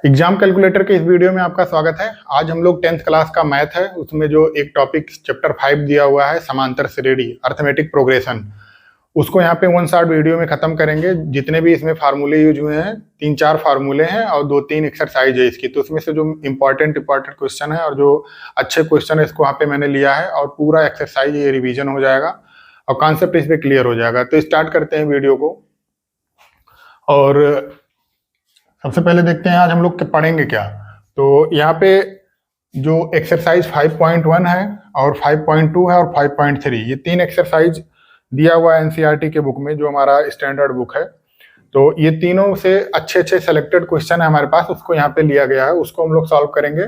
Exam calculator के इस video में आपका स्वागत है। आज हम लोग 10th क्लास का मैथ है, उसमें जो एक टॉपिक चैप्टर 5 दिया हुआ है समांतर श्रेणी अर्थमेटिक प्रोग्रेशन, उसको यहाँ पे वन शॉट वीडियो में खत्म करेंगे। जितने भी इसमें फार्मूले यूज हुए हैं, 3-4 फार्मूले हैं और 2-3 एक्सरसाइज है इसकी, तो उसमें से जो इंपॉर्टेंट क्वेश्चन है और जो अच्छे क्वेश्चन है इसको यहाँ पे मैंने लिया है और पूरा एक्सरसाइज ये रिविजन हो जाएगा और कॉन्सेप्ट इस पर क्लियर हो जाएगा। तो स्टार्ट करते हैं वीडियो को। और सबसे पहले देखते हैं आज हम लोग पढ़ेंगे क्या। तो यहाँ पे जो एक्सरसाइज 5.1 है और 5.2 है और 5.3, ये 3 एक्सरसाइज दिया हुआ है एनसीईआरटी के बुक में, जो हमारा स्टैंडर्ड बुक है। तो ये तीनों से अच्छे अच्छे सेलेक्टेड क्वेश्चन है हमारे पास, उसको यहाँ पे लिया गया है, उसको हम लोग सॉल्व करेंगे।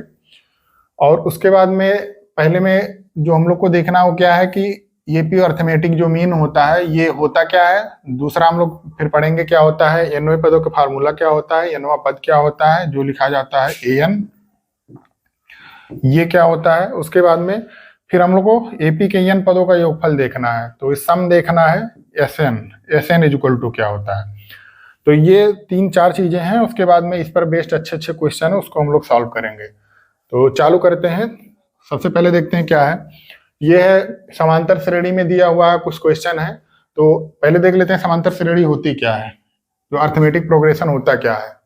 और उसके बाद में पहले में जो हम लोग को देखना हो क्या है कि एपी अर्थमेटिक जो मीन होता है ये होता क्या है। दूसरा हम लोग फिर पढ़ेंगे क्या होता है एनवें पदों का फार्मूला, क्या होता है एनवा पद, क्या होता है जो लिखा जाता है एन, ये क्या होता है। उसके बाद में फिर हम लोग को एपी के एन पदों का योगफल देखना है, तो इस सम देखना है S N is equal to क्या होता है। तो ये 3-4 चीजें हैं। उसके बाद में इस पर बेस्ड अच्छे अच्छे क्वेश्चन है, उसको हम लोग सॉल्व करेंगे। तो चालू करते हैं। सबसे पहले देखते हैं क्या है। ये है समांतर श्रेणी में दिया हुआ कुछ क्वेश्चन है। तो पहले देख लेते हैं समांतर श्रेणी होती क्या है, जो अर्थमेटिक प्रोग्रेशन होता क्या है।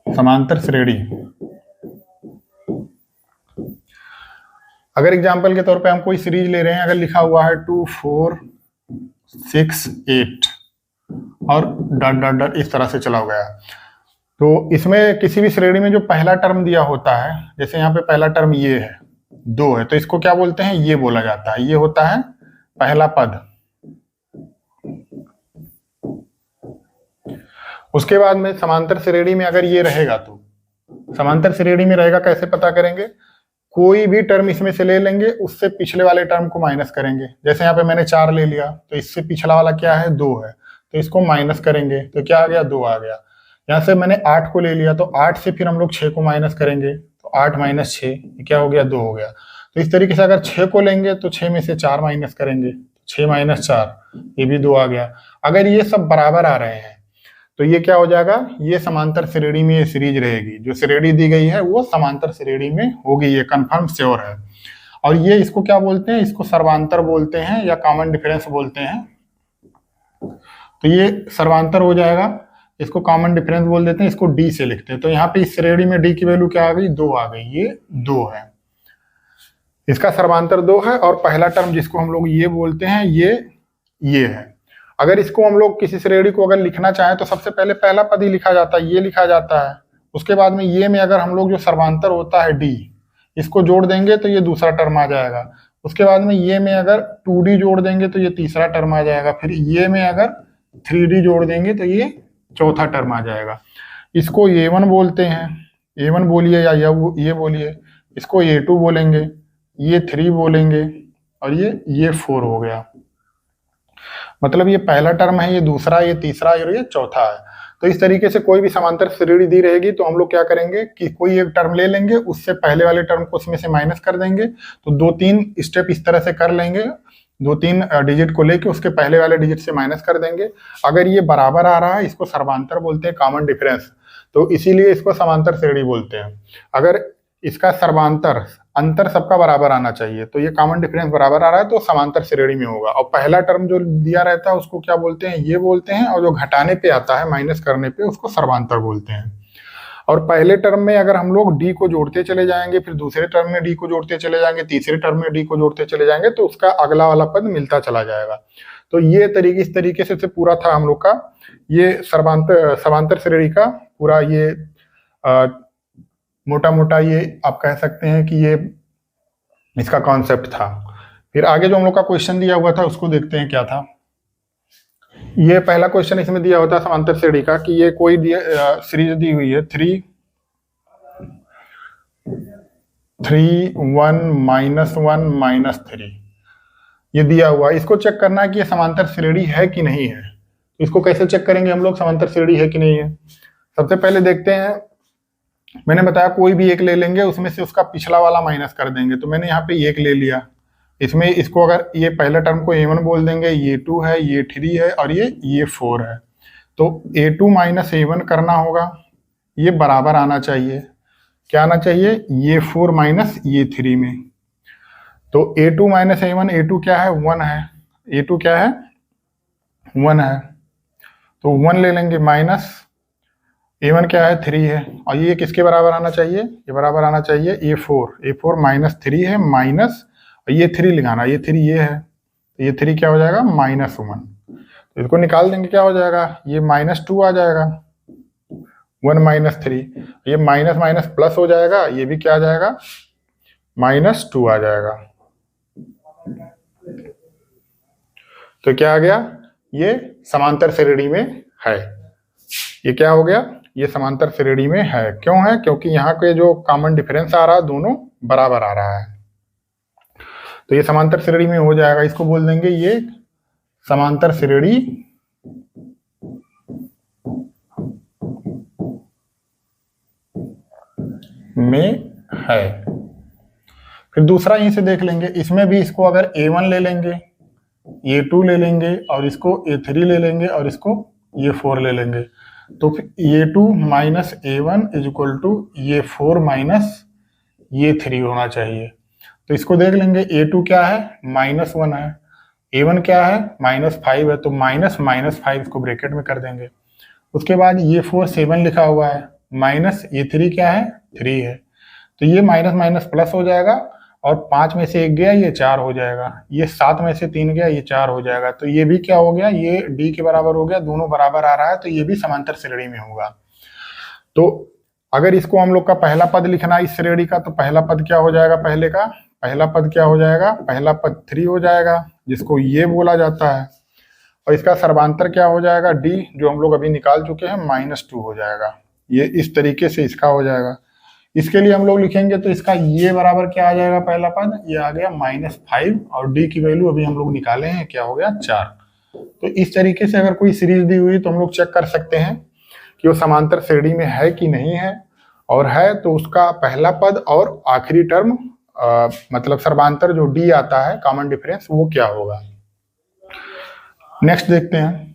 समांतर श्रेणी, अगर एग्जांपल के तौर पे हम कोई सीरीज ले रहे हैं, अगर लिखा हुआ है 2, 4, 6, 8 और डॉट डॉट डॉट इस तरह से चला गया, तो इसमें किसी भी श्रेणी में जो पहला टर्म दिया होता है, जैसे यहाँ पे पहला टर्म ये है 2 है, तो इसको क्या बोलते हैं, ये बोला जाता है, ये होता है पहला पद। उसके बाद में समांतर श्रेणी में अगर ये रहेगा, तो समांतर श्रेणी में रहेगा कैसे पता करेंगे, कोई भी टर्म इसमें से ले लेंगे, उससे पिछले वाले टर्म को माइनस करेंगे। जैसे यहाँ पे मैंने 4 ले लिया, तो इससे पिछला वाला क्या है 2 है, तो इसको माइनस करेंगे, तो क्या आ गया 2 आ गया। यहाँ से मैंने 8 को ले लिया, तो 8 से फिर हम लोग 6 को माइनस करेंगे, तो 8 - 6 क्या हो गया 2 हो गया। तो इस तरीके से अगर 6 को लेंगे तो 6 में से 4 माइनस करेंगे, 6 - 4 ये भी 2 आ गया। अगर ये सब बराबर आ रहे हैं तो ये क्या हो जाएगा, ये समांतर श्रेणी में ये सीरीज रहेगी। जो श्रेणी दी गई है वो समांतर श्रेणी में होगी, ये कंफर्म श्योर है। और ये इसको क्या बोलते हैं, इसको सर्वांतर बोलते हैं या कॉमन डिफरेंस बोलते हैं। तो ये सर्वांतर हो जाएगा, इसको कॉमन डिफरेंस बोल देते हैं, इसको डी से लिखते हैं। तो यहाँ पे इस श्रेणी में डी की वैल्यू क्या आ गई 2 आ गई, ये 2 है, इसका सर्वांतर 2 है। और पहला टर्म जिसको हम लोग ये बोलते हैं ये है। अगर इसको हम लोग किसी श्रेणी को अगर लिखना चाहें तो सबसे पहले पहला पद ही लिखा जाता है, ये लिखा जाता है। उसके बाद में ये में अगर हम लोग जो सर्वांतर होता है डी, इसको जोड़ देंगे तो ये दूसरा टर्म आ जाएगा। उसके बाद में ये में अगर 2d जोड़ देंगे तो ये तीसरा टर्म आ जाएगा। फिर ये में अगर 3d जोड़ देंगे तो ये चौथा टर्म आ जाएगा। इसको a1 बोलते हैं, a1 बोलिए या ये बोलिए। इसको a2 बोलेंगे, ये 3 बोलेंगे और ये 4 हो गया। मतलब ये पहला टर्म है, ये दूसरा, ये तीसरा और ये चौथा है। तो इस तरीके से कोई भी समांतर श्रेणी दी रहेगी तो हम लोग क्या करेंगे कि कोई एक टर्म ले लेंगे, उससे पहले वाले टर्म को उसमें से माइनस कर देंगे। तो 2-3 स्टेप इस तरह से कर लेंगे, 2-3 डिजिट को लेके उसके पहले वाले डिजिट से माइनस कर देंगे। अगर ये बराबर आ रहा है, इसको सर्वांतर बोलते हैं, कॉमन डिफरेंस, तो इसीलिए इसको समांतर श्रेणी बोलते हैं। अगर इसका सर्वांतर अंतर सबका बराबर आना चाहिए, तो ये कॉमन डिफरेंस बराबर आ रहा है तो समांतर श्रेणी में होगा। और पहला टर्म जो दिया रहता है उसको क्या बोलते हैं, ये बोलते हैं। और जो घटाने पे आता है, माइनस करने पे, उसको सर्वांतर बोलते हैं। और पहले टर्म में अगर हम लोग डी को जोड़ते चले जाएंगे, फिर दूसरे टर्म में डी को जोड़ते चले जाएंगे, तीसरे टर्म में डी को जोड़ते चले जाएंगे, तो उसका अगला वाला पद मिलता चला जाएगा। तो ये इस तरीके से पूरा था हम लोग का ये समांतर श्रेणी का पूरा ये मोटा मोटा ये आप कह सकते हैं कि ये इसका कॉन्सेप्ट था। फिर आगे जो हम लोग का क्वेश्चन दिया हुआ था उसको देखते हैं क्या था। ये पहला क्वेश्चन इसमें दिया होता है समांतर श्रेणी का कि ये कोई सीरीज दी हुई है 3, 1 - 3 ये दिया हुआ है। इसको चेक करना है कि ये समांतर श्रेणी है कि नहीं है। इसको कैसे चेक करेंगे हम लोग समांतर श्रेणी है कि नहीं है। सबसे पहले देखते हैं, मैंने बताया कोई भी एक ले लेंगे, उसमें से उसका पिछला वाला माइनस कर देंगे। तो मैंने यहाँ पे एक ले लिया, इसमें इसको अगर ये पहले टर्म को a1 बोल देंगे, ये 2 है, ये 3 है और ये 4 है। तो A2 माइनस A1 करना होगा, ये बराबर आना चाहिए, क्या आना चाहिए, ये 4 माइनस ये 3 में। तो A2 माइनस A1, A2 क्या है 1 है, A2 क्या है 1 है, तो 1 ले लेंगे, माइनस A1 क्या है 3 है, और ये किसके बराबर आना चाहिए, ये बराबर आना चाहिए A4 माइनस 3 है, माइनस ये 3 लगाना, ये 3 ये है, तो ये 3 क्या हो जाएगा -1, तो इसको निकाल देंगे, क्या हो जाएगा, ये -2 आ जाएगा, 1 माइनस 3, ये माइनस माइनस प्लस हो जाएगा, ये भी क्या आ जाएगा -2 आ जाएगा। तो क्या आ गया, ये समांतर श्रेणी में है, ये क्या हो गया, ये समांतर श्रेणी में है। क्यों है, क्योंकि यहाँ के जो कॉमन डिफरेंस आ रहा है दोनों बराबर आ रहा है, तो ये समांतर श्रेणी में हो जाएगा। इसको बोल देंगे ये समांतर श्रेणी में है। फिर दूसरा यहीं से देख लेंगे, इसमें भी इसको अगर A1 ले लेंगे, A2 ले लेंगे, और इसको A3 ले लेंगे, और इसको A4 ले लेंगे, तो फिर A2 minus A1 is equal to A4 minus A3 होना चाहिए। तो इसको देख लेंगे, A2 क्या है -1 है, A1 क्या है -5 है, तो माइनस -5 इसको ब्रैकेट में कर देंगे। उसके बाद A4 7 लिखा हुआ है, माइनस A3 क्या है 3 है, तो ये माइनस माइनस प्लस हो जाएगा, और 5 में से 1 गया ये 4 हो जाएगा, ये 7 में से 3 गया ये 4 हो जाएगा, तो ये भी क्या हो गया, ये D के बराबर हो गया, दोनों बराबर आ रहा है, तो ये भी समांतर श्रेणी में होगा। तो अगर इसको हम लोग का पहला पद लिखना इस श्रेणी का, तो पहला पद क्या हो जाएगा, पहला पद क्या हो जाएगा, पहला पद 3 हो जाएगा, जिसको ये बोला जाता है, और इसका सर्वांतर क्या हो जाएगा D, जो हम लोग अभी निकाल चुके हैं, -2 हो जाएगा। ये इस तरीके से इसका हो जाएगा। इसके लिए हम लोग लिखेंगे तो इसका ये बराबर क्या आ जाएगा, पहला पद ये आ गया -5, और D की वैल्यू अभी हम लोग निकाले हैं, क्या हो गया 4। तो इस तरीके से अगर कोई सीरीज दी हुई तो हम लोग चेक कर सकते हैं कि वो समांतर श्रेणी में है कि नहीं है, और है तो उसका पहला पद और आखिरी टर्म मतलब सर्वांतर जो D आता है कॉमन डिफरेंस, वो क्या होगा। नेक्स्ट देखते हैं,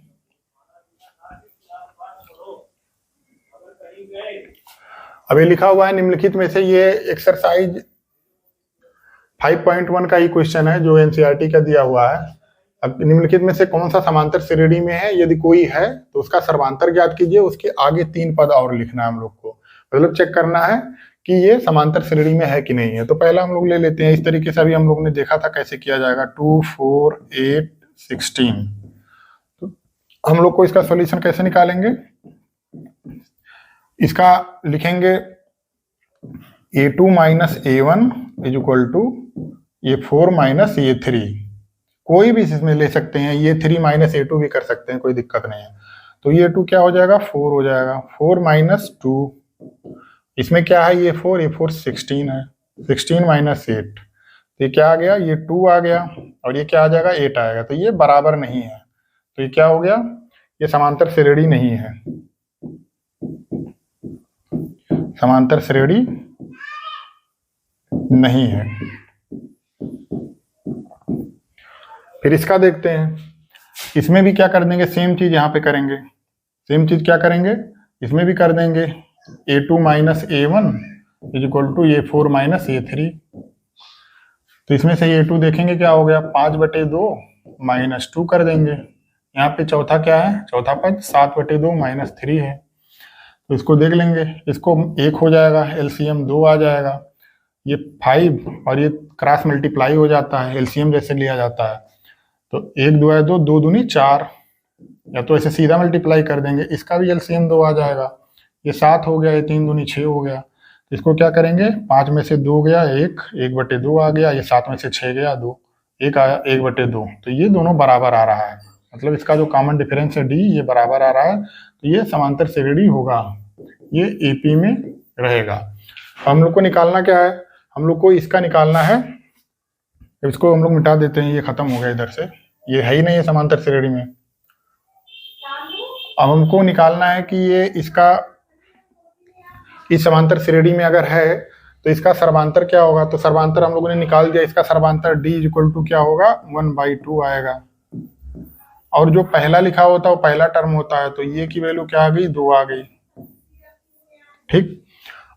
अभी लिखा हुआ है निम्नलिखित में से, ये एक्सरसाइज 5.1 का ही क्वेश्चन है जो एनसीईआरटी का दिया हुआ है। अब निम्नलिखित में से कौन सा समांतर श्रेणी में है, यदि कोई है तो उसका सर्वांतर ज्ञात कीजिए, उसके आगे 3 पद और लिखना है हम लोग को, मतलब चेक करना है कि ये समांतर श्रेणी में है कि नहीं है। तो पहला हम लोग ले लेते हैं, इस तरीके से अभी हम लोग ने देखा था कैसे किया जाएगा, 2 4 8 16। तो हम लोग को इसका सॉल्यूशन कैसे निकालेंगे, इसका लिखेंगे A2 minus A1 is equal to A4 minus A3, कोई भी इसमें ले सकते हैं, A3 माइनस A2 भी कर सकते हैं, कोई दिक्कत नहीं है। तो A2 क्या हो जाएगा 4 हो जाएगा, 4 माइनस 2, इसमें क्या है A4 16 है, 16 माइनस 8, तो ये क्या आ गया, ये 2 आ गया, और ये क्या आ जाएगा 8 आएगा, तो ये बराबर नहीं है, तो ये क्या हो गया, ये समांतर श्रेणी नहीं है, समांतर श्रेणी नहीं है। फिर इसका देखते हैं, इसमें भी क्या कर देंगे, सेम चीज यहाँ पे करेंगे, सेम चीज क्या करेंगे, इसमें भी कर देंगे A2 minus A1 is equal to A4 minus A3। तो इसमें से A2 देखेंगे क्या हो गया, 5/2 -2 कर देंगे। यहाँ पे चौथा क्या है, चौथा पद 7/2 -3 है, तो इसको देख लेंगे, इसको 1 हो जाएगा, एलसीएम 2 आ जाएगा, ये 5 और ये क्रॉस मल्टीप्लाई हो जाता है, एलसीएम जैसे लिया जाता है, तो 1 2 2, 2 दूनी 4, या तो ऐसे सीधा मल्टीप्लाई कर देंगे, इसका भी एलसीएम 2 आ जाएगा, ये 7 हो गया, ये 3 दूनी 6 हो गया, तो इसको क्या करेंगे, 5 में से 2 गया 1, 1/2 आ गया, ये 7 में से 6 गया 2, 1 आया 1/2, तो ये दोनों बराबर आ रहा है, मतलब इसका जो कॉमन डिफरेंस है D ये बराबर आ रहा है, तो ये समांतर श्रेणी होगा, ये AP में रहेगा। हम लोग को निकालना क्या है, हम लोग को इसका निकालना है, इसको हम लोग मिटा देते हैं, ये खत्म हो गया इधर से, ये है ही नहीं है समांतर श्रेणी में। अब हमको निकालना है कि ये इसका इस समांतर श्रेणी में अगर है तो इसका सर्वांतर क्या होगा, तो सर्वांतर हम लोगों ने निकाल दिया, इसका सर्वांतर D इक्वल टू क्या होगा 1/2 आएगा, और जो पहला लिखा होता है वो पहला टर्म होता है, तो ये की वैल्यू क्या आ गई, 2 आ गई। ठीक,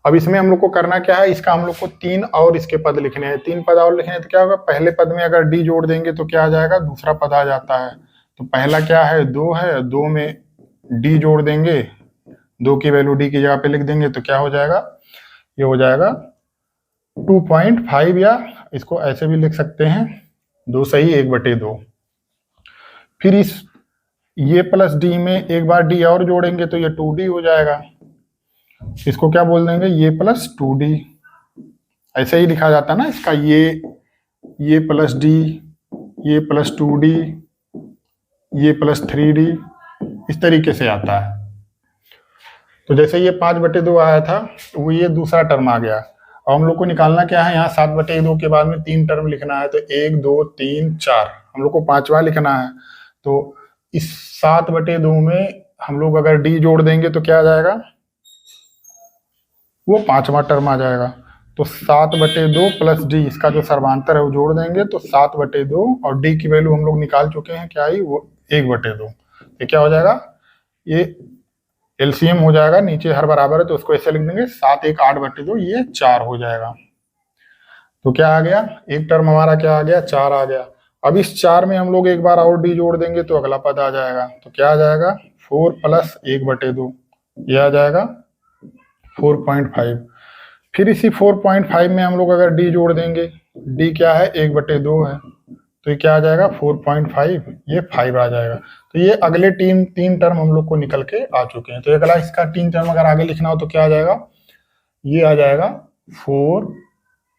अब इसमें हम लोग को करना क्या है, इसका हम लोग को 3 और इसके पद लिखने हैं। 3 पद और लिखने हैं तो क्या होगा, पहले पद में अगर डी जोड़ देंगे तो क्या आ जाएगा, दूसरा पद आ जाता है। तो पहला क्या है, 2 है, 2 में डी जोड़ देंगे, 2 की वैल्यू डी की जगह पे लिख देंगे तो क्या हो जाएगा, ये हो जाएगा 2.5, या इसको ऐसे भी लिख सकते हैं 2 सही 1/2। फिर इस ये प्लस डी में एक बार डी और जोड़ेंगे तो ये 2d हो जाएगा। इसको क्या बोल देंगे, ये प्लस 2d, ऐसे ही लिखा जाता है ना इसका, ये प्लस डी, ये प्लस 2d, ये प्लस 3d, इस तरीके से आता है। तो जैसे ये 5/2 आया था, वो ये दूसरा टर्म आ गया। और हम लोग को निकालना क्या है, यहाँ 7/2 के बाद में 3 टर्म लिखना है, तो 1 2 3 4, हम लोग को 5वां लिखना है। तो इस 7/2 में हम लोग अगर डी जोड़ देंगे तो क्या आ जाएगा, वो 5वां टर्म आ जाएगा। तो 7/2 प्लस डी, इसका जो सर्वांतर है वो जोड़ देंगे तो 7/2, और डी की वैल्यू हम लोग निकाल चुके हैं, क्या आई, वो 1/2। ये क्या हो जाएगा, ये एलसीएम हो जाएगा, नीचे हर बराबर है तो उसको ऐसे लिख देंगे, 7 1 8/2, ये 4 हो जाएगा। तो क्या आ गया, एक टर्म हमारा क्या आ गया, 4 आ गया। अब इस 4 में हम लोग एक बार और डी जोड़ देंगे तो अगला पद आ जाएगा। तो क्या आ जाएगा, 4 + 1/2, ये आ जाएगा 4.5। फिर इसी 4.5 में हम लोग अगर डी जोड़ देंगे, डी क्या है, 1/2 है, तो ये क्या आ जाएगा 4.5, ये 5 आ जाएगा। तो ये अगले तीन टर्म हम लोग को निकल के आ चुके हैं। तो अगला इसका 3 टर्म अगर आगे लिखना हो तो क्या आ जाएगा, ये आ जाएगा 4,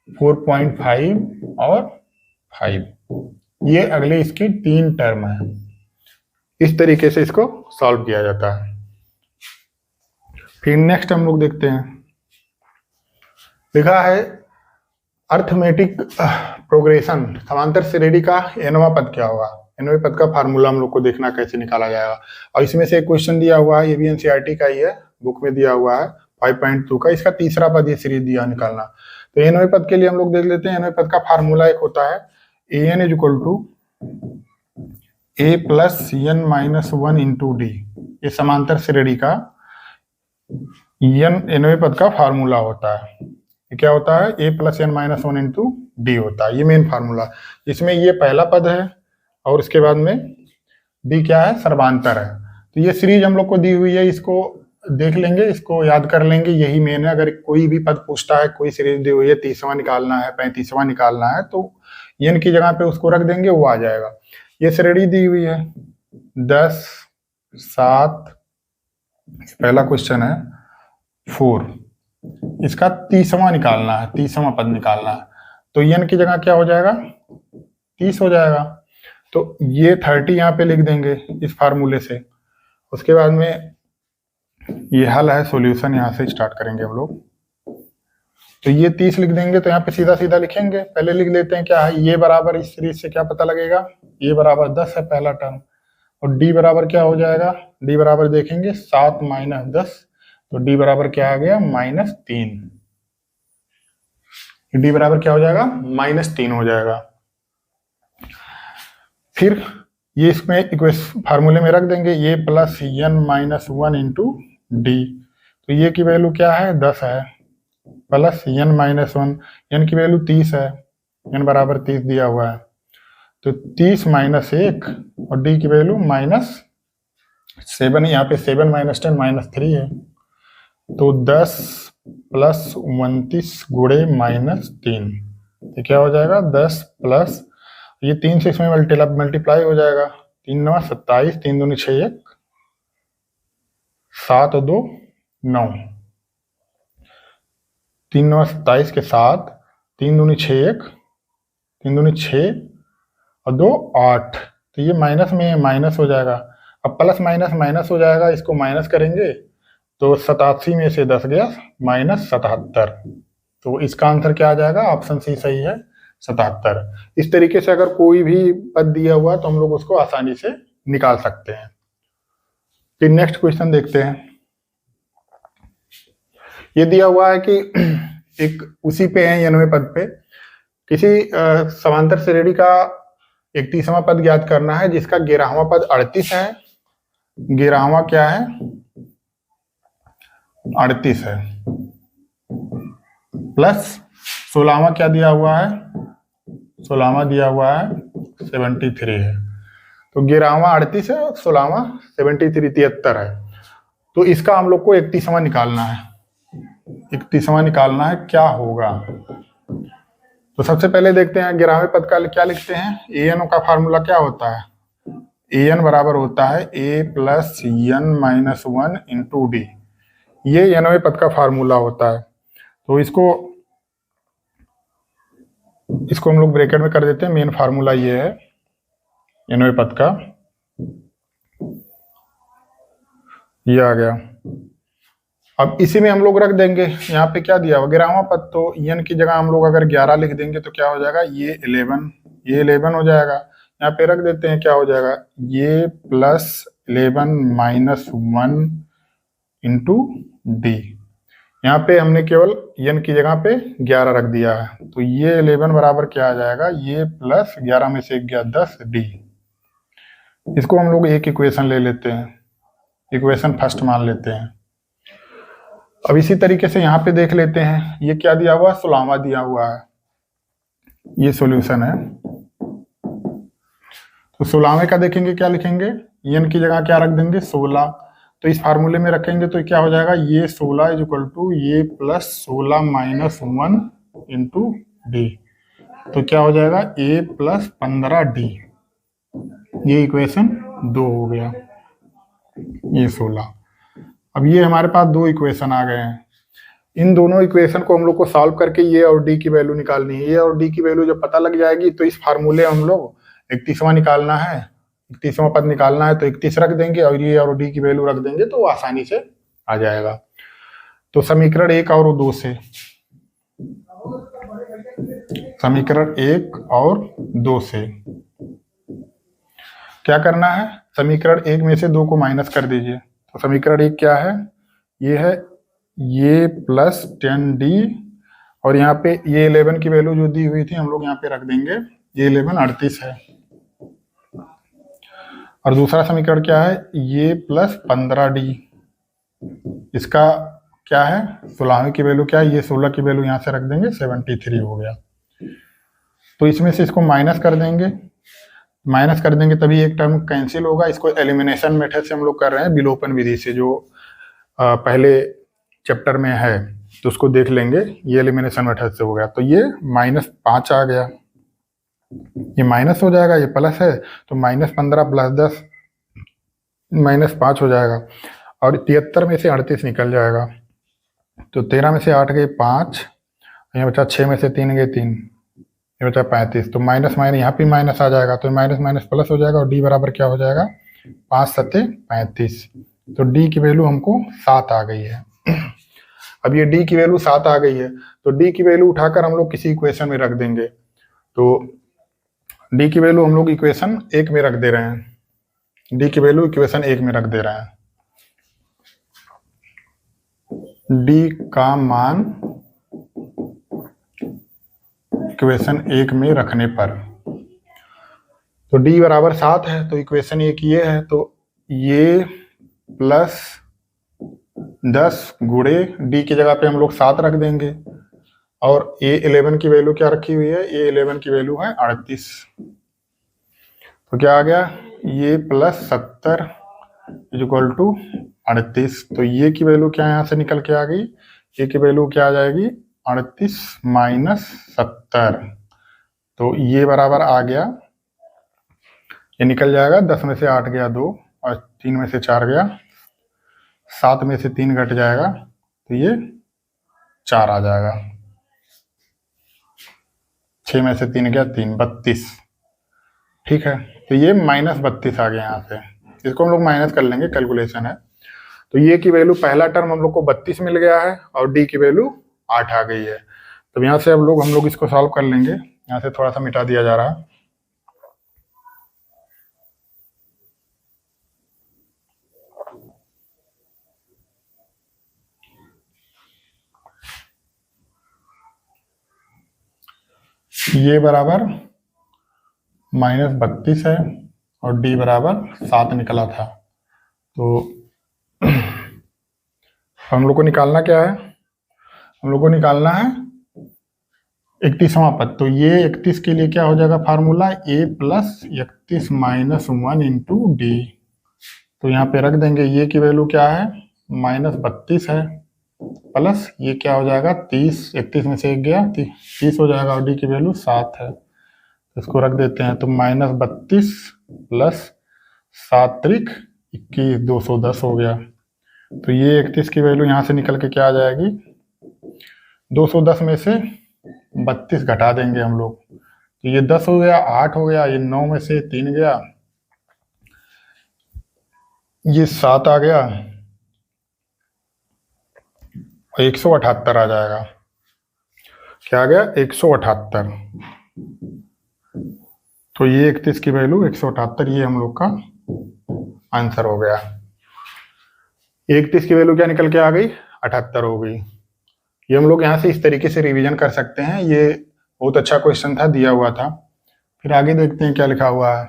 4.5 और 5, ये अगले इसकी 3 टर्म है। इस तरीके से इसको सॉल्व किया जाता है। फिर नेक्स्ट हम लोग देखते हैं, लिखा है अर्थमेटिक प्रोग्रेशन, समांतर श्रेणी का nवां पद क्या होगा। nवें पद का फार्मूला हम लोग को देखना कैसे निकाला जाएगा। और इसमें से एक क्वेश्चन दिया हुआ है, ये भी एनसीईआरटी का ही है, बुक में दिया हुआ है 5.2 का, इसका तीसरा पद ये सीरीज दिया निकालना। तो nवें पद के लिए हम लोग देख लेते हैं। nवें पद का फार्मूला एक होता है an = a + n - 1 × d, ये समांतर श्रेणी का nवें पद का फार्मूला होता है। ये क्या होता है, a + n - 1 × d होता है, ये मेन फार्मूला। इसमें ये पहला पद है और उसके बाद में d क्या है, सर्वांतर है। तो ये सीरीज हम लोग को दी हुई है, इसको देख लेंगे, इसको याद कर लेंगे, यही मेन है। अगर कोई भी पद पूछता है, कोई सीरीज दी हुई है, 30वां निकालना है, 35वां निकालना है, तो n की जगह पे उसको रख देंगे, वो आ जाएगा। ये श्रेणी दी हुई है 10 7, पहला क्वेश्चन है 4, इसका 30वां निकालना है, 30वां पद निकालना है। तो n की जगह क्या हो जाएगा, 30 हो जाएगा। तो ये 30 यहाँ पे लिख देंगे इस फार्मूले से। उसके बाद में ये हल है, सॉल्यूशन यहाँ से स्टार्ट करेंगे हम लोग। तो ये 30 लिख देंगे, तो यहाँ पे सीधा सीधा लिखेंगे। पहले लिख लेते हैं क्या है, ये बराबर, इस सीरीज से क्या पता लगेगा, ये बराबर 10 है पहला टर्म, और डी बराबर क्या हो जाएगा, डी बराबर देखेंगे 7 - 10, तो डी बराबर क्या आ गया, -3। डी बराबर क्या हो जाएगा, -3 हो जाएगा। फिर ये इसमें इक्वेशन फार्मूले में रख देंगे, a + n - 1 × d, तो ये की वैल्यू क्या है, 10 है, प्लस n - 1, n की वैल्यू 30 है, n बराबर 30 दिया हुआ है, तो 30 - 1 और d की वैल्यू -7, यहाँ पे 7 - 10 -3 है, तो 10 + 29 × -3, ये क्या हो जाएगा, 10 प्लस ये 3 से इसमें मल्टीप्लाई हो जाएगा, 3 9 27, 3 दूनी 6 1, 7 और 2 9, 3 9 27 के 7, 3 दूनी 6 1, 3 दूनी 6 और 2 8, तो ये माइनस में माइनस हो जाएगा। अब प्लस माइनस माइनस हो जाएगा, इसको माइनस करेंगे तो 87 में से 10 गया -77, तो इसका आंसर क्या आ जाएगा, ऑप्शन सी सही है, 77। इस तरीके से अगर कोई भी पद दिया हुआ तो हम लोग उसको आसानी से निकाल सकते हैं। फिर नेक्स्ट क्वेश्चन देखते हैं। ये दिया हुआ है कि एक उसी पे है 99 पद पे, किसी समांतर श्रेणी का 31वां पद ज्ञात करना है जिसका 11वां पद 38 है। 11वां क्या है? 38 है, प्लस 16वां क्या दिया हुआ है? 16वां दिया हुआ है 73 है। तो 11वां 38 है और 16वां 73 73 है। तो इसका हम लोग को 31वां निकालना है। 31वां निकालना है, क्या होगा? तो सबसे पहले देखते हैं 11वें पद का क्या लिखते हैं। ए एन का फार्मूला क्या होता है? ए एन बराबर होता है a plus n minus 1 into d. ये एनवें पद का फार्मूला होता है। तो इसको हम लोग ब्रैकेट में कर देते हैं। मेन फार्मूला ये है एनवें पद का, ये आ गया। अब इसी में हम लोग रख देंगे, यहाँ पे क्या दिया हुआ 11वां पद, तो एन की जगह हम लोग अगर 11 लिख देंगे तो क्या हो जाएगा? ये 11 हो जाएगा। यहाँ पे रख देते हैं, क्या हो जाएगा? ये प्लस 11 माइनस 1 इंटू डी। यहाँ पे हमने केवल एन की जगह पे 11 रख दिया है, तो ये 11 बराबर क्या आ जाएगा? ये प्लस 11 में से 1 गया 10 डी। इसको हम लोग एक इक्वेशन ले लेते हैं, इक्वेशन फर्स्ट मान लेते हैं। अब इसी तरीके से यहाँ पे देख लेते हैं, ये क्या दिया हुआ? 16वां दिया हुआ है, ये सॉल्यूशन है। तो 16वें का देखेंगे, क्या लिखेंगे? एन की जगह क्या रख देंगे? 16। तो इस फार्मूले में रखेंगे तो क्या हो जाएगा? ये 16 इज इक्वल टू ये प्लस 16 माइनस 1 इंटू डी। तो क्या हो जाएगा? ए प्लस 15 डी। ये इक्वेशन 2 हो गया, ये 16। अब ये हमारे पास दो इक्वेशन आ गए हैं। इन दोनों इक्वेशन को हम लोग को सॉल्व करके ये और डी की वैल्यू निकालनी है। ये और डी की वैल्यू जब पता लग जाएगी तो इस फार्मूले हम लोग 31वां निकालना है, 31वां पद निकालना है, तो 31 रख देंगे और ये और डी की वैल्यू रख देंगे तो आसानी से आ जाएगा। तो समीकरण 1 और 2 से, समीकरण 1 और 2 से क्या करना है? समीकरण 1 में से 2 को माइनस कर दीजिए। तो समीकरण 1 क्या है? ये है ये प्लस 10d, और यहाँ पे ये 11 की वैल्यू जो दी हुई थी हम लोग यहाँ पे रख देंगे, ये 11 38 है। और दूसरा समीकरण क्या है? ये प्लस 15d, इसका क्या है? 16वें की वैल्यू क्या है? ये 16 की वैल्यू यहाँ से रख देंगे, 73 हो गया। तो इसमें से इसको माइनस कर देंगे, माइनस कर देंगे तभी एक टर्म कैंसिल होगा। इसको एलिमिनेशन मेथड से हम लोग कर रहे हैं, विलोपन विधि से, जो पहले चैप्टर में है तो उसको देख लेंगे। ये एलिमिनेशन मेथड से हो गया, तो ये -5 आ गया, ये माइनस हो जाएगा, ये प्लस है, तो -15 प्लस 10 -5 हो जाएगा। और 73 में से 38 निकल जाएगा, तो 13 में से 8 गए 5, यहाँ बचा 6 में से 3 गए 3, ये बचा 35। तो माइनस माइनस यहाँ पे माइनस आ जाएगा, तो माइनस माइनस प्लस हो जाएगा, और डी बराबर क्या हो जाएगा? 5 सत्ते 35। तो डी की वैल्यू हमको 7 आ गई है। अब ये डी की वैल्यू 7 आ गई है, तो डी की वैल्यू उठाकर हम लोग किसी इक्वेशन में रख देंगे। तो डी की वैल्यू हम लोग इक्वेशन 1 में रख दे रहे हैं, डी की वैल्यू इक्वेशन 1 में रख दे रहे हैं। डी का मान इक्वेशन 1 में रखने पर, तो डी बराबर 7 है, तो इक्वेशन 1 ये है, तो ये प्लस 10 गुणे डी की जगह पे हम लोग 7 रख देंगे, और ए 11 की वैल्यू क्या रखी हुई है? ए 11 की वैल्यू है 38। तो क्या आ गया? ये प्लस 70 इज इक्वल टू 38। तो ये की वैल्यू क्या यहाँ से निकल के आ गई? ए की वैल्यू क्या आ जाएगी? 38 माइनस 70। तो ये बराबर आ गया, ये निकल जाएगा, 10 में से 8 गया 2, और 3 में से 4 गया, 7 में से 3 घट जाएगा, तो ये 4 आ जाएगा। 6 में से 3 गया 3, 32। ठीक है, तो ये -32 आ गया यहाँ से। इसको हम लोग माइनस कर लेंगे, कैलकुलेशन है। तो ये की वैल्यू, पहला टर्म हम लोग को 32 मिल गया है, और डी की वैल्यू 8 आ गई है। तो यहाँ से अब हम लोग इसको सॉल्व कर लेंगे। यहाँ से थोड़ा सा मिटा दिया जा रहा है। ये बराबर -32 है और डी बराबर 7 निकला था। तो हम लोग को निकालना क्या है, हम लोग को निकालना है 31वां पद। तो ये 31 के लिए क्या हो जाएगा formula, a plus 31 minus 1 into d. तो यहाँ पे रख देंगे, ये की वैल्यू क्या है -32 है, प्लस ये क्या हो जाएगा 30, 31 में से 1 गया 30 हो जाएगा और डी की वैल्यू 7 है। तो इसको रख देते हैं। तो -32 प्लस 7 त्रिक 21, 210 हो गया। तो ये 31 की वैल्यू यहाँ से निकल के क्या आ जाएगी, 210 में से 32 घटा देंगे हम लोग। तो ये 10 हो गया, 8 हो गया, ये 9 में से 3 गया, ये 7 आ गया, 178 आ जाएगा। क्या आ गया 178। तो ये 31 की वैल्यू 178, ये हम लोग का आंसर हो गया। 31 की वैल्यू क्या निकल के आ गई, 78 हो गई। ये हम लोग यहाँ से इस तरीके से रिवीजन कर सकते हैं। ये बहुत अच्छा क्वेश्चन था, दिया हुआ था। फिर आगे देखते हैं क्या लिखा हुआ है।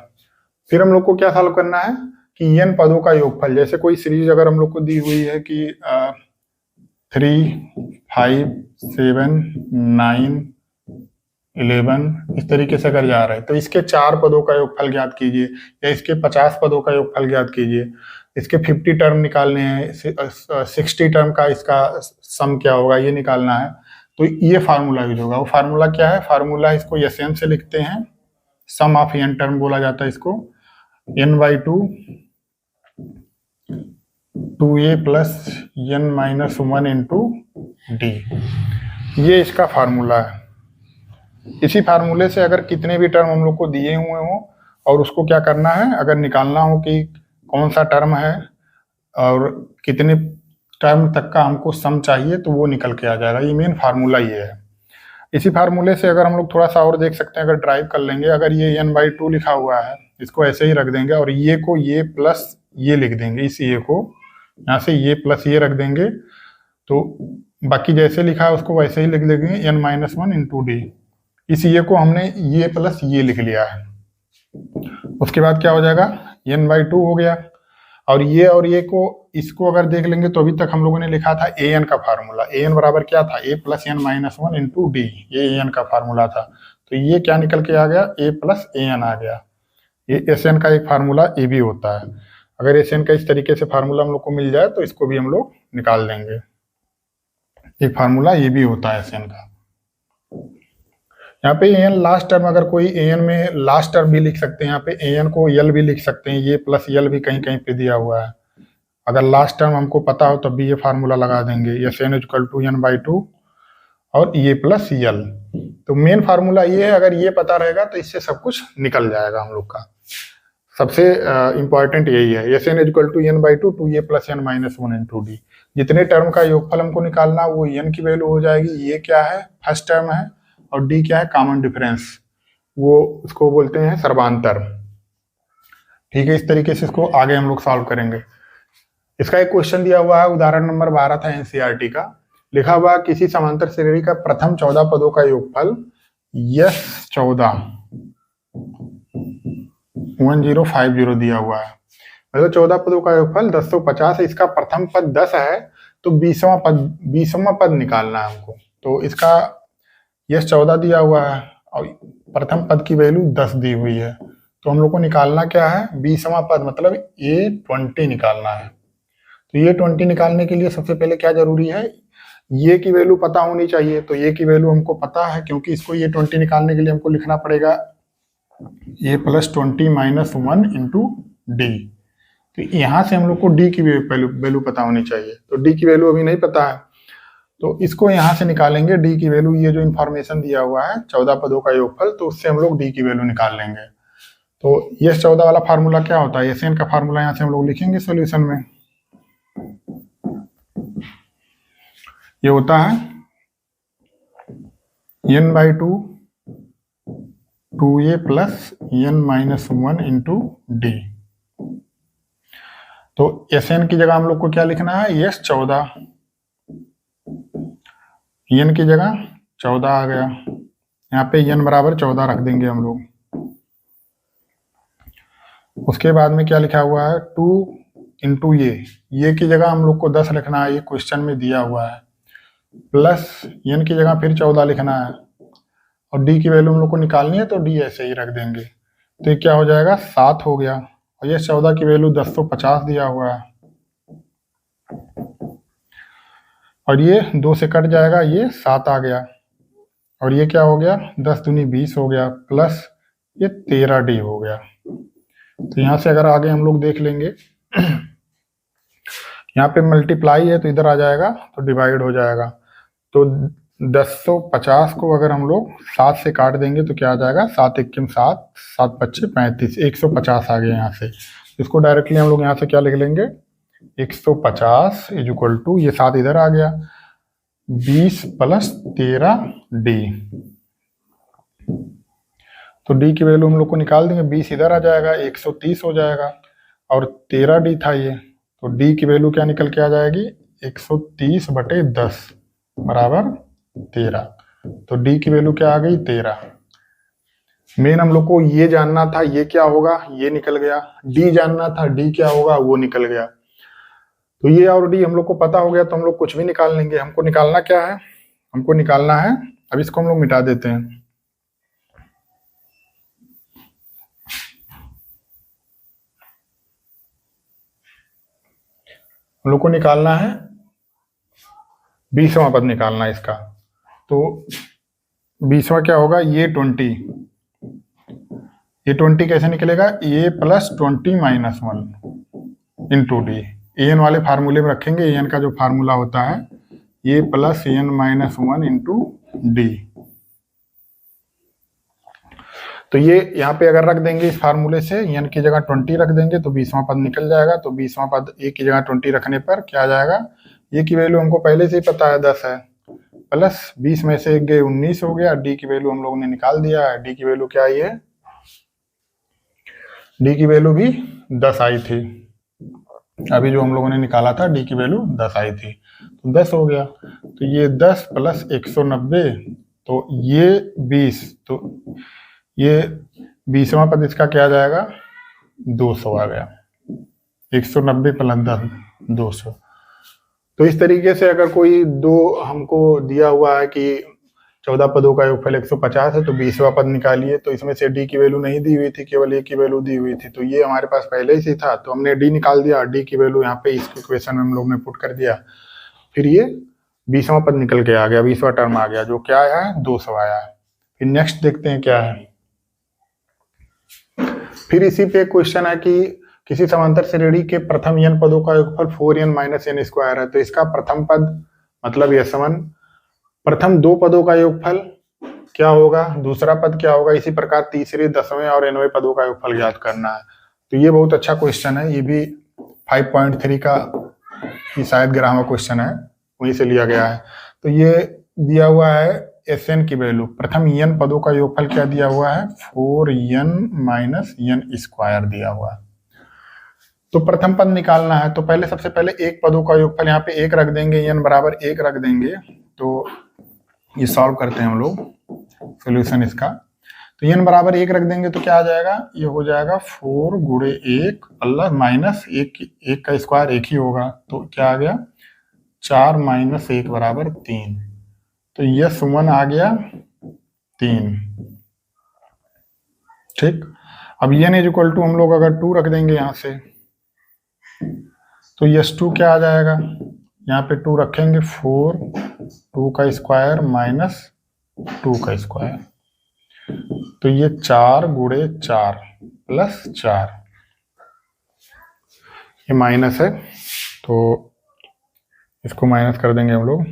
फिर हम लोग को क्या सॉल्व करना है कि n पदों का योगफल। जैसे कोई सीरीज अगर हम लोग को दी हुई है कि 3, 5, 7, 9, 11 इस तरीके से अगर जा रहा है, तो इसके 4 पदों का योगफल ज्ञात कीजिए, या इसके 50 पदों का योगफल ज्ञात कीजिए। इसके 50 टर्म निकालने हैं, 60 टर्म का इसका सम क्या होगा ये निकालना है। तो ये फार्मूला यूज होगा। वो फार्मूला क्या है, फार्मूला इसको SN से लिखते हैं, सम ऑफ n टर्म बोला जाता है इसको। n/2 2a plus n minus 1 into d, ये इसका फार्मूला है। इसी फार्मूले से अगर कितने भी टर्म हम लोग को दिए हुए हों और उसको क्या करना है, अगर निकालना हो कि कौन सा टर्म है और कितने टर्म तक का हमको सम चाहिए, तो वो निकल के आ जाएगा। ये मेन फार्मूला ये है। इसी फार्मूले से अगर हम लोग थोड़ा सा और देख सकते हैं, अगर ड्राइव कर लेंगे, अगर ये n/2 लिखा हुआ है, इसको ऐसे ही रख देंगे और ये को ये प्लस ये लिख देंगे। इस ये को यहाँ से ये प्लस ये रख देंगे, तो बाकी जैसे लिखा है उसको वैसे ही लिख देंगे, n-1 इंटू डी। इस ये को हमने ये प्लस ये लिख लिया है। उसके बाद क्या हो जाएगा, n/2 हो गया। और ये को इसको अगर देख लेंगे तो अभी तक हम लोगों ने लिखा था an का फार्मूला। an बराबर क्या था, a plus n-1 into d, ये an का फार्मूला था। तो ये क्या निकल के आ गया, a प्लस an आ गया। ये SN का एक फार्मूला ये भी होता है। अगर SN का इस तरीके से फार्मूला हम लोग को मिल जाए तो इसको भी हम लोग निकाल देंगे। एक फार्मूला ये भी होता है SN का। यहाँ पे an लास्ट टर्म, अगर कोई an में लास्ट टर्म भी लिख सकते हैं, यहाँ पे an को l भी लिख सकते हैं, ये प्लस l भी कहीं कहीं पे दिया हुआ है। अगर लास्ट टर्म हमको पता हो तब भी ये फार्मूला लगा देंगे, SN = n/2 और ये प्लस l। तो मेन फार्मूला ये है, अगर ये पता रहेगा तो इससे सब कुछ निकल जाएगा हम लोग का। सबसे इंपॉर्टेंट यही है, SN = n/2 2a plus n-1 into D. जितने टर्म का योगफल हमको निकालना वो n की वैल्यू हो जाएगी। ये क्या है, फर्स्ट टर्म है, और डी क्या है, कॉमन डिफरेंस, वो उसको बोलते हैं सर्वांतर। ठीक है, इस तरीके से इसको आगे हम लोग सॉल्व करेंगे। इसका एक क्वेश्चन दिया हुआ है, उदाहरण नंबर 12 था NCERT का। लिखा हुआ किसी समांतर श्रेणी का प्रथम 14 पदों का योगफल S14 1050 दिया हुआ है। मतलब 14 पदों का योगफल 1050 है। इसका प्रथम पद 10 है, तो 20वां पद निकालना है हमको। तो इसका S14 दिया हुआ है और प्रथम पद की वैल्यू 10 दी हुई है। तो हम लोग को निकालना क्या है, 20वां पद मतलब A20 निकालना है। तो ये 20 निकालने के लिए सबसे पहले क्या जरूरी है, ये की वैल्यू पता होनी चाहिए। तो ये की वैल्यू हमको पता है, क्योंकि इसको ये 20 निकालने के लिए हमको लिखना पड़ेगा a + 20 - 1 इंटू डी। तो यहाँ से हम लोग को डी की वैल्यू पता होनी चाहिए। तो डी की वैल्यू अभी नहीं पता है, तो इसको यहाँ से निकालेंगे डी की वैल्यू। ये जो इन्फॉर्मेशन दिया हुआ है 14 पदों का योगफल, तो उससे हम लोग डी की वैल्यू निकाल लेंगे। तो ये 14 वाला फार्मूला क्या होता है, SN का फार्मूला यहाँ से हम लोग लिखेंगे सॉल्यूशन में। ये होता है n/2 2a plus n-1 into d. तो SN की जगह हम लोग को क्या लिखना है, S14, n की जगह 14 आ गया। यहाँ पे n बराबर 14 रख देंगे हम लोग। उसके बाद में क्या लिखा हुआ है, 2 इंटू ये की जगह हम लोग को 10 लिखना है, ये क्वेश्चन में दिया हुआ है, प्लस एन की जगह फिर 14 लिखना है, और डी की वैल्यू हम लोग को निकालनी है तो डी ऐसे ही रख देंगे। तो ये क्या हो जाएगा, 7 हो गया, और ये 14 की वैल्यू 1050 दिया हुआ है, और ये 2 से कट जाएगा, ये 7 आ गया, और ये क्या हो गया, 10 दूनी 20 हो गया, प्लस ये 13 डी हो गया। तो यहाँ से अगर आगे हम लोग देख लेंगे, यहाँ पे मल्टीप्लाई है तो इधर आ जाएगा तो डिवाइड हो जाएगा। तो 1050 को अगर हम लोग 7 से काट देंगे तो क्या आ जाएगा, 7 1 7, 7 5 35, 150 आ गया यहाँ से। इसको डायरेक्टली हम लोग यहाँ से क्या लिख लेंगे, 150 इज इक्वल टू, ये 7 इधर आ गया, 20 प्लस 13 डी। तो डी की वैल्यू हम लोग को निकाल देंगे, 20 इधर आ जाएगा, 130 हो जाएगा, और 13 डी था ये, तो डी की वैल्यू क्या निकल के आ जाएगी, 130/10 बराबर 13। तो डी की वैल्यू क्या आ गई, 13। मेन हम लोग को ये जानना था, ये क्या होगा, ये निकल गया। डी जानना था, डी क्या होगा, वो निकल गया। तो ये और डी हम लोग को पता हो गया, तो हम लोग कुछ भी निकाल लेंगे। हमको निकालना क्या है, हमको निकालना है, अब इसको हम लोग मिटा देते हैं। हम लोग को निकालना है 20वां पद निकालना है इसका। तो 20वां क्या होगा, ये 20, ये 20 कैसे निकलेगा, a plus 20 minus 1 into d. N वाले फार्मूले में रखेंगे, एन का जो फार्मूला होता है a plus n minus 1 into d. तो ये यहाँ पे अगर रख देंगे इस फार्मूले से, एन की जगह 20 रख देंगे तो 20वां पद निकल जाएगा। तो 20वां पद ए की जगह 20 रखने पर क्या आ जाएगा, ए की वैल्यू हमको पहले से ही पता है 10 है, प्लस 20 में से 1 गए 19 हो गया। डी की वैल्यू हम लोगों ने निकाल दिया है, डी की वैल्यू क्या आई है, डी की वैल्यू भी 10 आई थी। अभी जो हम लोगों ने निकाला था डी की वैल्यू 10 आई थी, तो 10 हो गया। तो ये 10 प्लस 190, तो ये 20, तो ये 20वां पद इसका क्या आ जाएगा, 200 आ गया। 190 प्लस 10, 200। तो इस तरीके से अगर कोई दो हमको दिया हुआ है कि 14 पदों का योगफल 150 है, तो 20वां पद निकालिए, तो इसमें से डी की वैल्यू नहीं दी हुई थी, केवल ए की वैल्यू दी हुई थी, तो ये हमारे पास पहले से था, तो हमने डी निकाल दिया। डी की वैल्यू यहाँ पे इस इक्वेशन में हम लोग ने पुट कर दिया, फिर ये 20वां पद निकल के आ गया, 20वां टर्म आ गया, जो क्या आया है, 200 आया है। फिर नेक्स्ट देखते हैं क्या है। फिर इसी पे क्वेश्चन है कि किसी समांतर श्रेणी के प्रथम n पदों का योगफल 4n माइनस n स्क्वायर है। तो इसका प्रथम पद मतलब S1, प्रथम 2 पदों का योगफल क्या होगा, दूसरा पद क्या होगा, इसी प्रकार तीसरे, 10वें और 9वें पदों का योगफल ज्ञात करना है। तो ये बहुत अच्छा क्वेश्चन है, ये भी 5.3 का ही शायद ग्रामर क्वेश्चन है, वहीं से लिया गया है। तो ये दिया हुआ है Sn की वैल्यू, प्रथम n पदों का योगफल क्या दिया हुआ है, 4n माइनस n स्क्वायर दिया हुआ है। तो प्रथम पद निकालना है, तो पहले सबसे पहले एक पदों का योगफल यहाँ पे 1 रख देंगे, n बराबर 1 रख देंगे। तो ये सॉल्व करते हैं हम लोग सोल्यूशन इसका। तो n बराबर 1 रख देंगे तो क्या आ जाएगा, ये हो जाएगा 4 गुणे 1 प्लस माइनस 1 का स्क्वायर 1 ही होगा, तो क्या आ गया, 4 माइनस 1 बराबर 3। तो यस 1 आ गया 3, ठीक। अब n इज इक्वल टू हम लोग अगर 2 रख देंगे यहाँ से, तो यस 2 क्या आ जाएगा, यहाँ पे 2 रखेंगे, 4, 2 का स्क्वायर माइनस 2 का स्क्वायर, तो ये 4 गुणे 4 प्लस 4, ये माइनस है तो इसको माइनस कर देंगे हम लोग।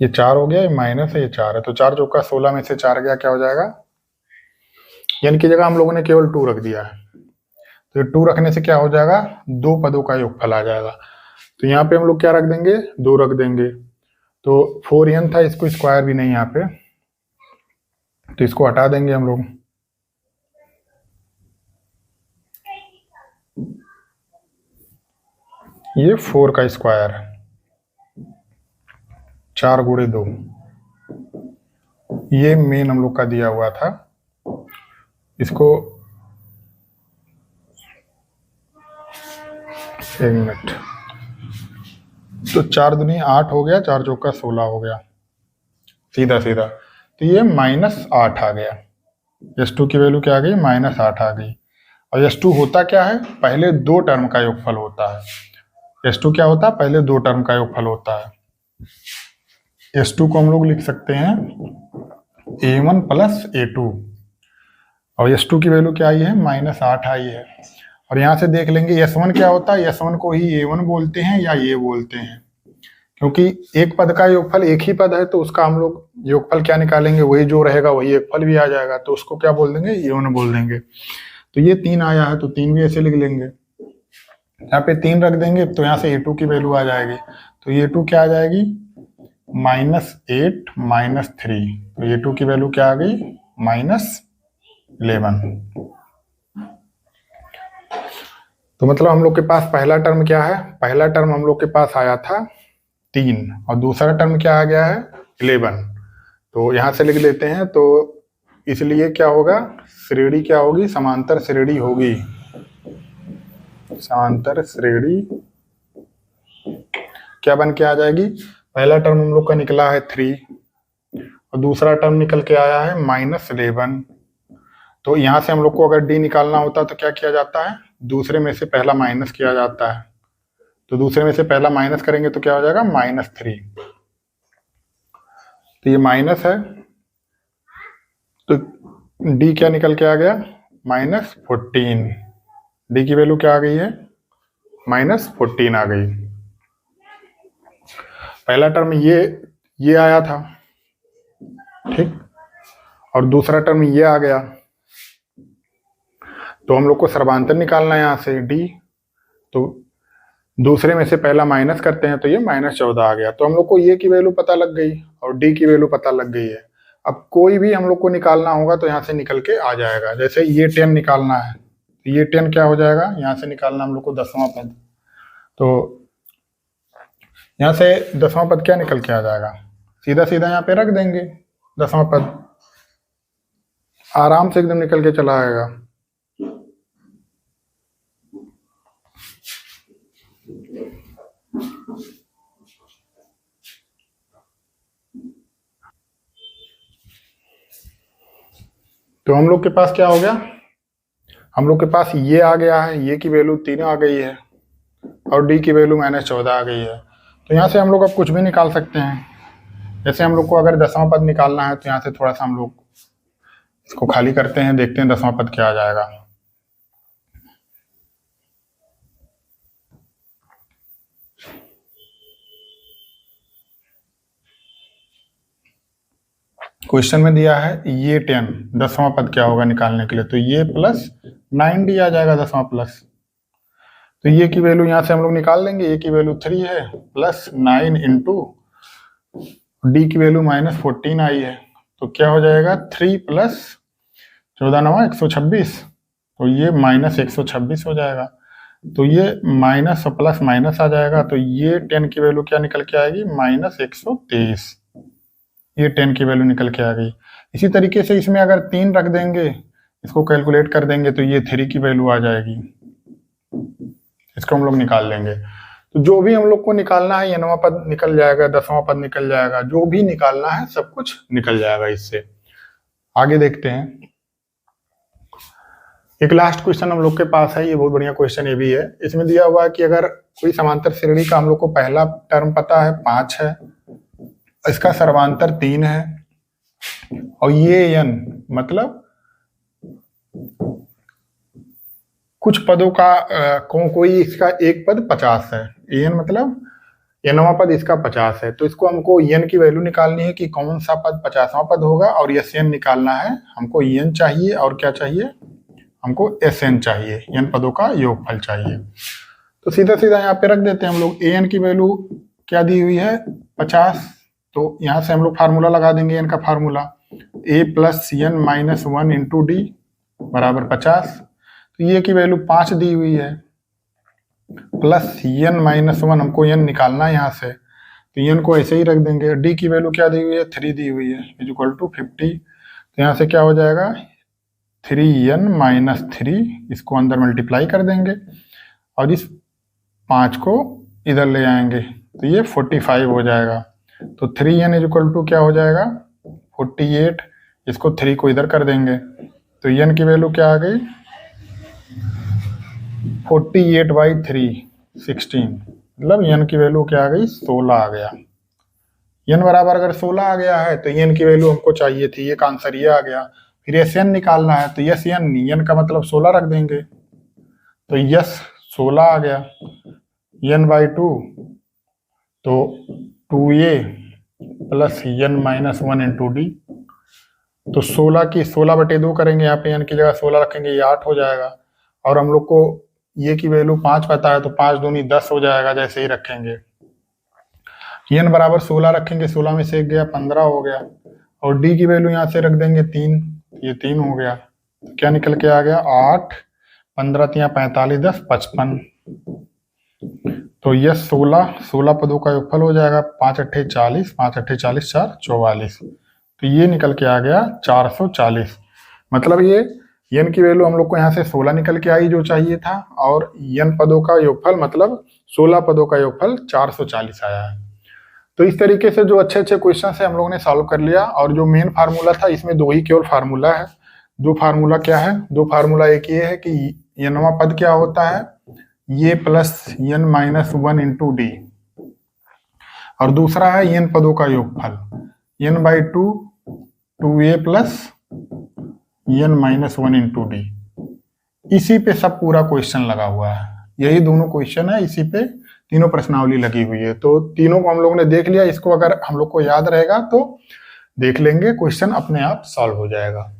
ये 4 हो गया, ये माइनस है, ये 4 है, तो 4 चौका 16 में से 4 गया, क्या हो जाएगा, n की जगह हम लोगों ने केवल 2 रख दिया है। तो 2 रखने से क्या हो जाएगा, 2 पदों का योगफल आ जाएगा। तो यहाँ पे हम लोग क्या रख देंगे, 2 रख देंगे। तो 4n था, इसको स्क्वायर भी नहीं यहाँ पे, तो इसको हटा देंगे हम लोग। ये 4 का स्क्वायर, 4 गुणे 2, ये मेन हम लोग का दिया हुआ था इसको 1 मिनट, तो 4 दूनी 8 हो गया, 4 चौका 16 हो गया सीधा सीधा। तो ये -8 आ गया। S2 की वैल्यू क्या आ गई? -8 आ गई। और S2 होता क्या है? पहले 2 टर्म का योगफल होता है। S2 क्या होता है? पहले 2 टर्म का योगफल होता है। S2 को हम लोग लिख सकते हैं A1 प्लस A2, और S2 की वैल्यू क्या आई है? -8 आई है। और यहाँ से देख लेंगे S1 क्या होता है। S1 को ही A1 बोलते हैं या A बोलते हैं, क्योंकि एक पद का योगफल एक ही पद है, तो उसका हम लोग योगफल क्या निकालेंगे? वही जो रहेगा वही एक फल भी आ जाएगा, तो उसको क्या बोल देंगे? A1 बोल देंगे। तो ये 3 आया है, तो 3 भी ऐसे लिख लेंगे। यहाँ पे 3 रख देंगे तो यहाँ से A2 की वैल्यू आ जाएगी। तो A2 क्या आ जाएगी? -8 -3। तो A2 की वैल्यू क्या आ गई? -11। तो मतलब हम लोग के पास पहला टर्म क्या है? पहला टर्म हम लोग के पास आया था 3, और दूसरा टर्म क्या आ गया है? 11। तो यहां से लिख लेते हैं। तो इसलिए क्या होगा? श्रेणी क्या होगी? समांतर श्रेणी होगी। समांतर श्रेणी क्या बन के आ जाएगी? पहला टर्म हम लोग का निकला है 3, और दूसरा टर्म निकल के आया है -11। तो यहां से हम लोग को अगर डी निकालना होता तो क्या किया जाता है? दूसरे में से पहला माइनस किया जाता है। तो दूसरे में से पहला माइनस करेंगे तो क्या हो जाएगा? -3। तो ये माइनस है, तो डी क्या निकल के आ गया? -14। डी की वैल्यू क्या आ गई है? -14 आ गई। पहला टर्म ये आया था, ठीक, और दूसरा टर्म ये आ गया। तो हम लोग को सर्वांतर निकालना है यहाँ से डी। तो दूसरे में से पहला माइनस करते हैं तो ये -14 आ गया। तो हम लोग को ये की वैल्यू पता लग गई और डी की वैल्यू पता लग गई है। अब कोई भी हम लोग को निकालना होगा तो यहाँ से निकल के आ जाएगा। जैसे ये 10 निकालना है, तो ये 10 क्या हो जाएगा? यहाँ से निकालना हम लोग को 10वां पद। तो यहाँ से 10वां पद क्या निकल के आ जाएगा? सीधा सीधा यहाँ पे रख देंगे 10वां पद, आराम से एकदम निकल के चला आएगा। तो हम लोग के पास क्या हो गया? हम लोग के पास ये आ गया है, ये की वैल्यू 3 आ गई है, और डी की वैल्यू -14 आ गई है। तो यहाँ से हम लोग अब कुछ भी निकाल सकते हैं। जैसे हम लोग को अगर 10वां पद निकालना है तो यहाँ से थोड़ा सा हम लोग इसको खाली करते हैं, देखते हैं 10वां पद क्या आ जाएगा। क्वेश्चन में दिया है ये 10, 10वां पद क्या होगा निकालने के लिए? तो ये +9D आ जाएगा 10वां प्लस। तो ये की वैल्यू यहाँ से हम लोग निकाल लेंगे। ये की वैल्यू 3 है, +9 इंटू डी की वैल्यू -14 आई है। तो क्या हो जाएगा? 3 + 14 9 126। तो ये -126 हो जाएगा। तो ये माइनस और प्लस माइनस आ जाएगा। तो ये 10 की वैल्यू क्या निकल के आएगी? -123। ये 10 की वैल्यू निकल के आ गई। इसी तरीके से इसमें अगर 3 रख देंगे, इसको कैलकुलेट कर देंगे, तो ये 3 की वैल्यू आ जाएगी। इसको हम लोग निकाल लेंगे। तो जो भी हम लोग को निकालना है, 9वां पद निकल जाएगा, 10वां पद निकल जाएगा, जो भी निकालना है सब कुछ निकल जाएगा इससे। आगे देखते हैं। एक लास्ट क्वेश्चन हम लोग के पास है, ये बहुत बढ़िया क्वेश्चन ये भी है। इसमें दिया हुआ है कि अगर कोई समांतर श्रेणी का हम लोग को पहला टर्म पता है 5 है, इसका सर्वांतर 3 है, और ये n मतलब कुछ पदों का कोई इसका एक पद 50 है। n मतलब nवां पद इसका 50 है। तो इसको हमको n की वैल्यू निकालनी है कि कौन सा पद 50वां पद होगा, और Sn निकालना है। हमको n चाहिए और क्या चाहिए? हमको Sn चाहिए, n पदों का योगफल चाहिए। तो सीधा सीधा यहाँ पे रख देते हैं हम लोग। an की वैल्यू क्या दी हुई है? 50। तो यहाँ से हम लोग फार्मूला लगा देंगे n का formula, a + n - 1 into D बराबर 50। तो ये की वैल्यू 5 दी हुई है, प्लस n - 1 हमको n निकालना है यहाँ से, तो n को ऐसे ही रख देंगे। डी की वैल्यू क्या दी हुई है? 3 दी हुई है, = 50। तो यहाँ से क्या हो जाएगा? 3n-3, इसको अंदर मल्टीप्लाई कर देंगे और इस 5 को इधर ले आएंगे तो ये 45 हो जाएगा। तो 3n इक्वल टू क्या हो जाएगा 48, इसको 3 को इधर कर देंगे तो n की वैल्यू क्या आ गई 48/3 16, मतलब n की वैल्यू क्या आ गई 16 आ गया। n बराबर अगर 16 आ गया है तो n की वैल्यू हमको चाहिए थी, ये का आंसर ये आ गया। फिर Sn निकालना है तो n का मतलब 16 रख देंगे तो यस 16 आ गया। n/2 तो 2a plus n-1 into d, तो 16 की 16/2 करेंगे, यहाँ पे n की जगह 16 रखेंगे, ये 8 हो जाएगा। और हम लोग को ये की वैल्यू 5 पता है तो 5 दूनी 10 हो जाएगा, जैसे ही रखेंगे। n बराबर 16 रखेंगे, 16 में से 1 गया 15 हो गया, और d की वैल्यू यहाँ से रख देंगे 3, ये 3 हो गया। तो क्या निकल के आ गया 8, 15 तिया 45, 10 55। तो यह 16 पदों का योगफल हो जाएगा, 5 अट्ठे 40, 5 अट्ठे 40, 4 44। तो ये निकल के आ गया 440। मतलब ये n की वैल्यू हम लोग को यहाँ से 16 निकल के आई जो चाहिए था, और n पदों का योगफल मतलब 16 पदों का योगफल 440 आया है। तो इस तरीके से जो अच्छे अच्छे क्वेश्चन है हम लोगों ने सॉल्व कर लिया। और जो मेन फार्मूला था इसमें 2 ही केवल फार्मूला है। 2 फार्मूला क्या है, 2 फार्मूला एक ये है कि nवां पद क्या होता है ये प्लस n-1 इंटू डी, और दूसरा है n पदों का योगफल n/2 2a plus n-1 into D. इसी पे सब पूरा क्वेश्चन लगा हुआ है, यही दोनों क्वेश्चन है, इसी पे तीनों प्रश्नावली लगी हुई है। तो तीनों को हम लोग ने देख लिया, इसको अगर हम लोग को याद रहेगा तो देख लेंगे, क्वेश्चन अपने आप सॉल्व हो जाएगा।